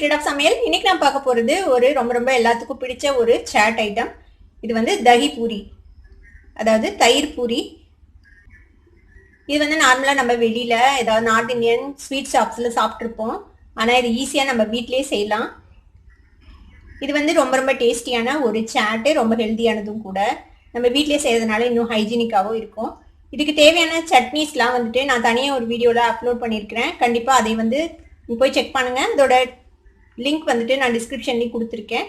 Secret of சமையல். இன்னைக்கு நான் பார்க்க போறது ஒரு ரொம்ப எல்லாத்துக்கும் பிடிச்ச ஒரு சாட் ஐட்டம். இது வந்து தஹி பூரி, அதாவது தயிர் பூரி. இது வந்து நார்மலா நம்ம வெளியில ஏதாவது நார்த் இந்தியன் ஸ்வீட் ஷாப்ஸ்ல சாப்பிட்ருப்போம். ஆனா இது ஈஸியா நம்ம வீட்லயே செய்யலாம். இது வந்து ரொம்ப டேஸ்டியான ஒரு சாட்டு, ரொம்ப ஹெல்த்தியானதும் கூட. நம்ம வீட்லயே செய்யறதுனால இன்னும் ஹைஜீனிக்காகவும் இருக்கும். இதுக்கு தேவையான சட்னிஸ்லாம் வந்துட்டு நான் தனியாக ஒரு வீடியோவில் அப்லோட் பண்ணியிருக்கிறேன். கண்டிப்பாக அதை வந்து போய் செக் பண்ணுங்கள். அதோட லிங்க் வந்துட்டு நான் டிஸ்கிரிப்ஷன்லேயும் கொடுத்துருக்கேன்.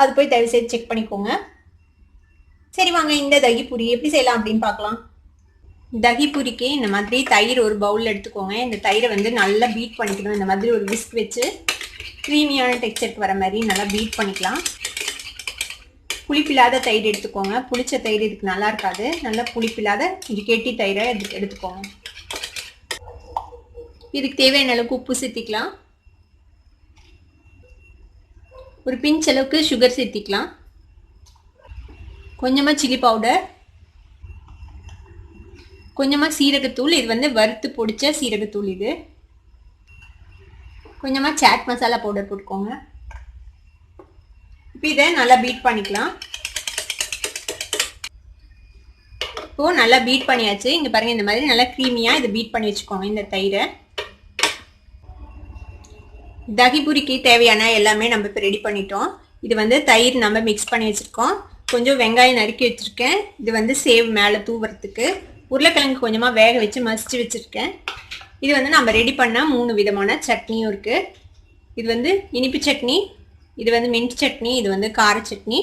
அது போய் தயவு செய்து செக் பண்ணிக்கோங்க. சரி வாங்க, இந்த தகி பூரி எப்படி செய்யலாம் அப்படின்னு பார்க்கலாம். தகி பூரிக்கு இந்த மாதிரி தயிர் ஒரு பவுலில் எடுத்துக்கோங்க. இந்த தயிரை வந்து நல்லா பீட் பண்ணிக்கணும். இந்த மாதிரி ஒரு விஸ்க் வச்சு க்ரீமியான டெக்ஸ்சருக்கு வர மாதிரி நல்லா பீட் பண்ணிக்கலாம். புளிப்பில்லாத தயிர் எடுத்துக்கோங்க. புளிச்ச தயிர் இதுக்கு நல்லா இருக்காது. நல்லா புளிப்பில்லாத இது கெட்டி தயிரை எடுத்துக்கோங்க. இதுக்கு தேவையான அளவுக்கு உப்பு சேர்த்திக்கலாம். ஒரு பிஞ்ச் அளவுக்கு சுகர் சேர்த்திக்கலாம். கொஞ்சமாக சில்லி பவுடர், கொஞ்சமாக சீரகத்தூள். இது வந்து வறுத்து பொடிச்ச சீரகத்தூள். இது கொஞ்சமாக சாட் மசாலா பவுடர் போட்டுக்கோங்க. இப்போ இதை நல்லா பீட் பண்ணிக்கலாம். இப்போ நல்லா பீட் பண்ணியாச்சு. இங்கே பாருங்கள், இந்த மாதிரி நல்லா க்ரீமியாக இதை பீட் பண்ணி வச்சுக்கோங்க. இந்த தயிரை தகி பூரிக்கு தேவையான எல்லாமே நம்ம இப்போ ரெடி பண்ணிட்டோம். இது வந்து தயிர் நம்ம மிக்ஸ் பண்ணி வச்சுருக்கோம். கொஞ்சம் வெங்காயம் நறுக்கி வச்சுருக்கேன். இது வந்து சேவ் மேலே தூவுறதுக்கு. உருளைக்கிழங்கு கொஞ்சமாக வேக வச்சு மசிச்சு வச்சுருக்கேன். இது வந்து நம்ம ரெடி பண்ண 3 விதமான சட்னியும் இருக்குது. இது வந்து இனிப்பு சட்னி, இது வந்து மின்ட் சட்னி, இது வந்து கார சட்னி.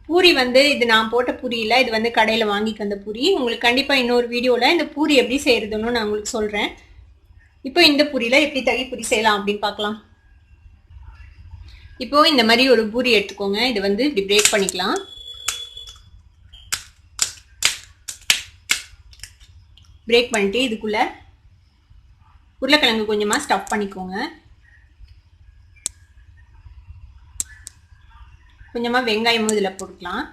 பூரி வந்து இது நான் போட்ட பூரி இல்லை, இது வந்து கடையில் வாங்கிட்டு வந்த பூரி. உங்களுக்கு கண்டிப்பாக இன்னொரு வீடியோவில் இந்த பூரி எப்படி செய்கிறதுன்னு நான் உங்களுக்கு சொல்கிறேன். இப்போ இந்த பூரியில் எப்படி தகி பூரி செய்யலாம் அப்படின்னு பார்க்கலாம். இப்போ இந்த மாதிரி ஒரு பூரி எடுத்துக்கோங்க. இதை வந்து இப்படி பிரேக் பண்ணிக்கலாம். பிரேக் பண்ணிட்டு இதுக்குள்ள உருளைக்கிழங்கு கொஞ்சமாக ஸ்டஃப் பண்ணிக்கோங்க. கொஞ்சமாக வெங்காயமும் இதில் போட்டுக்கலாம்.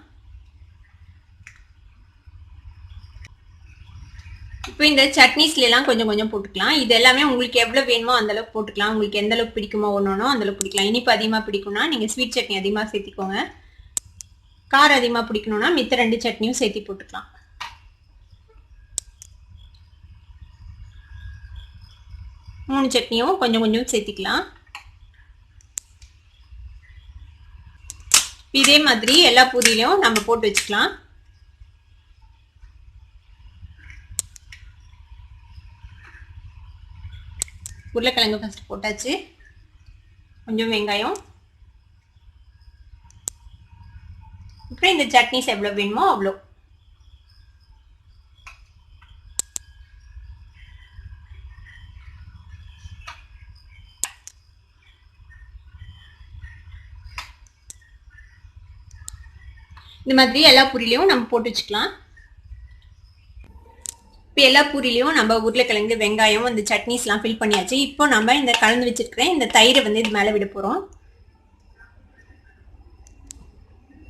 இப்போ இந்த சட்னிஸ்லாம் கொஞ்சம் கொஞ்சம் போட்டுக்கலாம். இது எல்லாமே உங்களுக்கு எவ்வளோ வேணுமோ அந்தளவுக்கு போட்டுக்கலாம். உங்களுக்கு எந்த அளவுக்கு பிடிக்குமோ ஒன்றுனோ அந்தளவுக்கு பிடிக்கலாம். இனிப்பு அதிகமாக பிடிக்கும்னா நீங்கள் ஸ்வீட் சட்னி அதிகமாக சேர்த்திக்கோங்க. காரம் அதிகமாக பிடிக்கணும்னா மித்த 2 சட்னியும் சேர்த்தி போட்டுக்கலாம். மூணு சட்னியும் கொஞ்சம் கொஞ்சம் சேர்த்திக்கலாம். இதே மாதிரி எல்லா பூரியிலையும் நம்ம போட்டு வச்சுக்கலாம். உருளைக்கிழங்கு ஃபர்ஸ்ட் போட்டாச்சு. கொஞ்சம் வெங்காயம். அப்புறம் இந்த சட்னிஸ் எவ்வளோ வேணுமோ அவ்வளோ. இந்த மாதிரி எல்லா பூரிலையும் நம்ம போட்டு வச்சுக்கலாம். இப்போ எல்லா பூரிலையும் நம்ம உருளைக்கிழங்கு வெங்காயம் இந்த சட்னிஸ்லாம் ஃபில் பண்ணியாச்சு. இப்போ நம்ம இந்த கலந்து வச்சிருக்கிறேன் இந்த தயிரை வந்து இது மேலே விட போகிறோம்.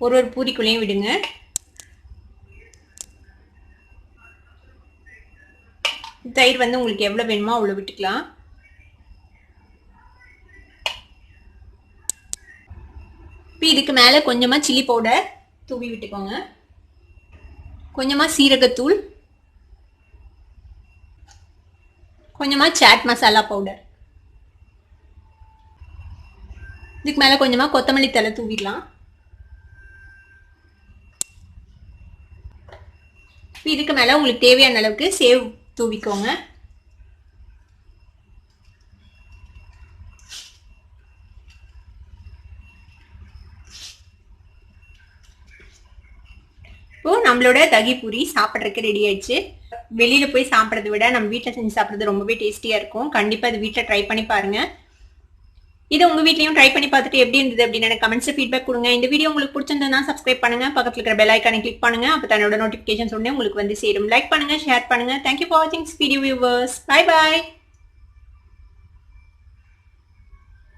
ஒரு பூரிக்குள்ளேயும் விடுங்க. தயிர் வந்து உங்களுக்கு எவ்வளோ வேணுமோ அவ்வளோ விட்டுக்கலாம். இப்போ இதுக்கு மேலே கொஞ்சமாக சில்லி பவுடர் தூவி விட்டுக்கோங்க. கொஞ்சமாக சீரகத்தூள், கொஞ்சமாக சாட் மசாலா பவுடர். இதுக்கு மேலே கொஞ்சமாக கொத்தமல்லி தழை தூவிடலாம். இதுக்கு மேலே உங்களுக்கு தேவையான அளவுக்கு சேவ் தூவிக்கோங்க. இப்போ நம்மளோட தகி பூரி சாப்பிட்றதுக்கு ரெடி ஆயிடுச்சு. வெளியில போய் சாப்பிட்றத விட நம்ம வீட்டில் செஞ்சு சாப்பிட்றது ரொம்பவே டேஸ்டியா இருக்கும். கண்டிப்பா இது வீட்டில் ட்ரை பண்ணி பாருங்க. இது உங்க வீட்லயும் ட்ரை பண்ணி பார்த்துட்டு எப்படி இருந்தது அப்படின்னு எனக்கு கமெண்ட்ஸ்ல ஃபீட்பேக் கொடுங்க. இந்த வீடியோ உங்களுக்கு பிடிச்சிருந்ததுன்னா சப்ஸ்கிரைப் பண்ணுங்க, பக்கத்துல இருக்கிற பெல் ஐகானை கிளிக் பண்ணுங்க. அப்போ தன்னோட நோட்டிபிகேஷன்ஸ் உடனே உங்களுக்கு வந்து சேரும். லைக் பண்ணுங்க, ஷேர் பண்ணுங்க. தேங்க்யூ ஃபார் வாட்சிங் வீடியோ வியூவர்ஸ். Bye bye.